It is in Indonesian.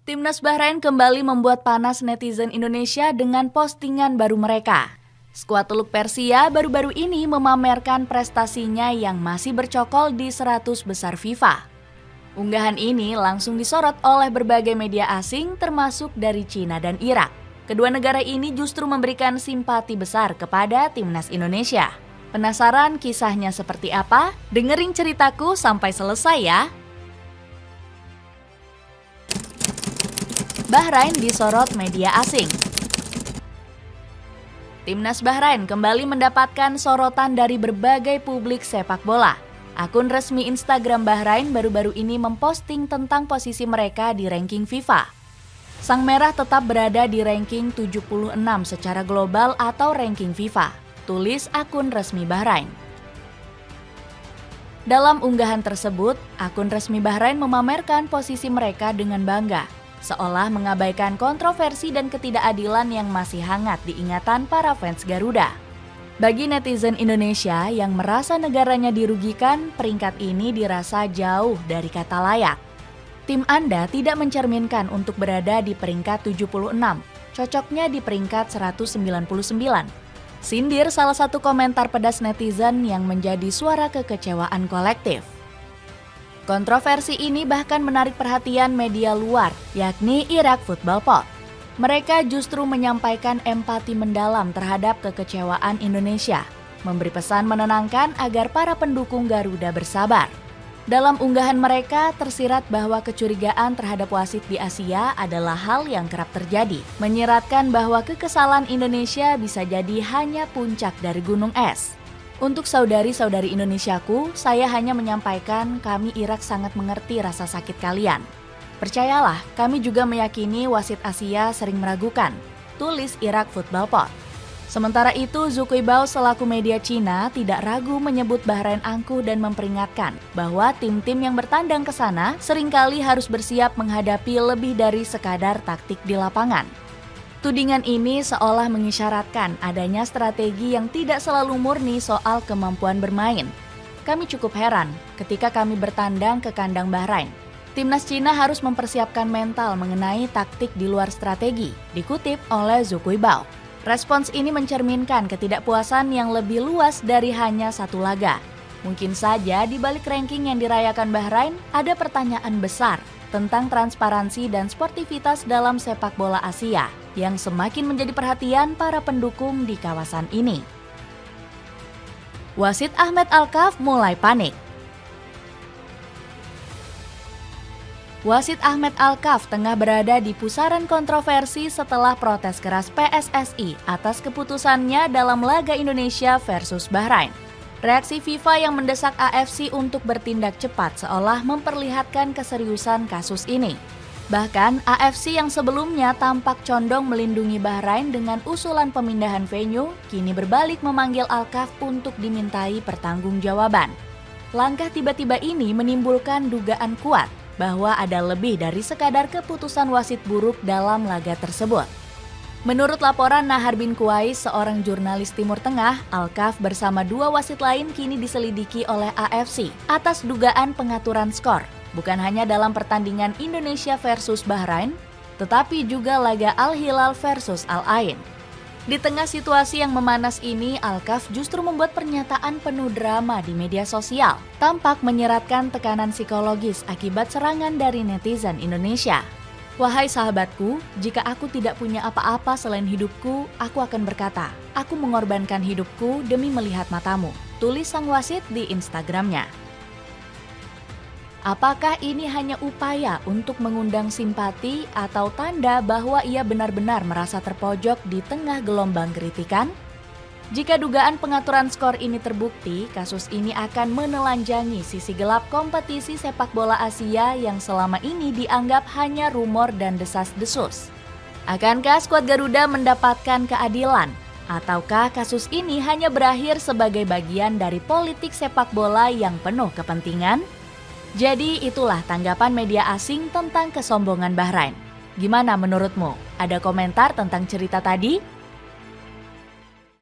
Timnas Bahrain kembali membuat panas netizen Indonesia dengan postingan baru mereka. Skuad Teluk Persia baru-baru ini memamerkan prestasinya yang masih bercokol di 100 besar FIFA. Unggahan ini langsung disorot oleh berbagai media asing termasuk dari Cina dan Irak. Kedua negara ini justru memberikan simpati besar kepada Timnas Indonesia. Penasaran kisahnya seperti apa? Dengerin ceritaku sampai selesai ya! Bahrain disorot media asing. Timnas Bahrain kembali mendapatkan sorotan dari berbagai publik sepak bola. Akun resmi Instagram Bahrain baru-baru ini memposting tentang posisi mereka di ranking FIFA. Sang Merah tetap berada di ranking 76 secara global atau ranking FIFA, tulis akun resmi Bahrain. Dalam unggahan tersebut, akun resmi Bahrain memamerkan posisi mereka dengan bangga, seolah mengabaikan kontroversi dan ketidakadilan yang masih hangat di ingatan para fans Garuda. Bagi netizen Indonesia yang merasa negaranya dirugikan, peringkat ini dirasa jauh dari kata layak. Tim Anda tidak mencerminkan untuk berada di peringkat 76, cocoknya di peringkat 199. Sindir salah satu komentar pedas netizen yang menjadi suara kekecewaan kolektif. Kontroversi ini bahkan menarik perhatian media luar, yakni Iraq Football Pod. Mereka justru menyampaikan empati mendalam terhadap kekecewaan Indonesia, memberi pesan menenangkan agar para pendukung Garuda bersabar. Dalam unggahan mereka tersirat bahwa kecurigaan terhadap wasit di Asia adalah hal yang kerap terjadi, menyiratkan bahwa kekesalan Indonesia bisa jadi hanya puncak dari gunung es. Untuk saudari-saudari Indonesiaku, saya hanya menyampaikan kami Irak sangat mengerti rasa sakit kalian. Percayalah, kami juga meyakini wasit Asia sering meragukan, tulis Iraq Football Pod. Sementara itu, Zukui Bao selaku media Cina tidak ragu menyebut Bahrain angkuh dan memperingatkan bahwa tim-tim yang bertandang ke sana seringkali harus bersiap menghadapi lebih dari sekadar taktik di lapangan. Tudingan ini seolah mengisyaratkan adanya strategi yang tidak selalu murni soal kemampuan bermain. Kami cukup heran ketika kami bertandang ke kandang Bahrain. Timnas Cina harus mempersiapkan mental mengenai taktik di luar strategi, dikutip oleh Zukui Bao. Respons ini mencerminkan ketidakpuasan yang lebih luas dari hanya satu laga. Mungkin saja di balik ranking yang dirayakan Bahrain ada pertanyaan besar tentang transparansi dan sportivitas dalam sepak bola Asia yang semakin menjadi perhatian para pendukung di kawasan ini. Wasit Ahmed Alkaf mulai panik. Wasit Ahmed Alkaf tengah berada di pusaran kontroversi setelah protes keras PSSI atas keputusannya dalam laga Indonesia versus Bahrain. Reaksi FIFA yang mendesak AFC untuk bertindak cepat seolah memperlihatkan keseriusan kasus ini. Bahkan AFC yang sebelumnya tampak condong melindungi Bahrain dengan usulan pemindahan venue, kini berbalik memanggil Alkaf untuk dimintai pertanggungjawaban. Langkah tiba-tiba ini menimbulkan dugaan kuat bahwa ada lebih dari sekadar keputusan wasit buruk dalam laga tersebut. Menurut laporan Nahar bin Kuwais, seorang jurnalis Timur Tengah, Alkaf bersama dua wasit lain kini diselidiki oleh AFC atas dugaan pengaturan skor, bukan hanya dalam pertandingan Indonesia versus Bahrain, tetapi juga laga Al Hilal versus Al Ain. Di tengah situasi yang memanas ini, Alkaf justru membuat pernyataan penuh drama di media sosial, tampak menyeratkan tekanan psikologis akibat serangan dari netizen Indonesia. Wahai sahabatku, jika aku tidak punya apa-apa selain hidupku, aku akan berkata, aku mengorbankan hidupku demi melihat matamu, tulis sang wasit di Instagramnya. Apakah ini hanya upaya untuk mengundang simpati atau tanda bahwa ia benar-benar merasa terpojok di tengah gelombang kritikan? Jika dugaan pengaturan skor ini terbukti, kasus ini akan menelanjangi sisi gelap kompetisi sepak bola Asia yang selama ini dianggap hanya rumor dan desas-desus. Akankah skuad Garuda mendapatkan keadilan? Ataukah kasus ini hanya berakhir sebagai bagian dari politik sepak bola yang penuh kepentingan? Jadi itulah tanggapan media asing tentang kesombongan Bahrain. Gimana menurutmu? Ada komentar tentang cerita tadi?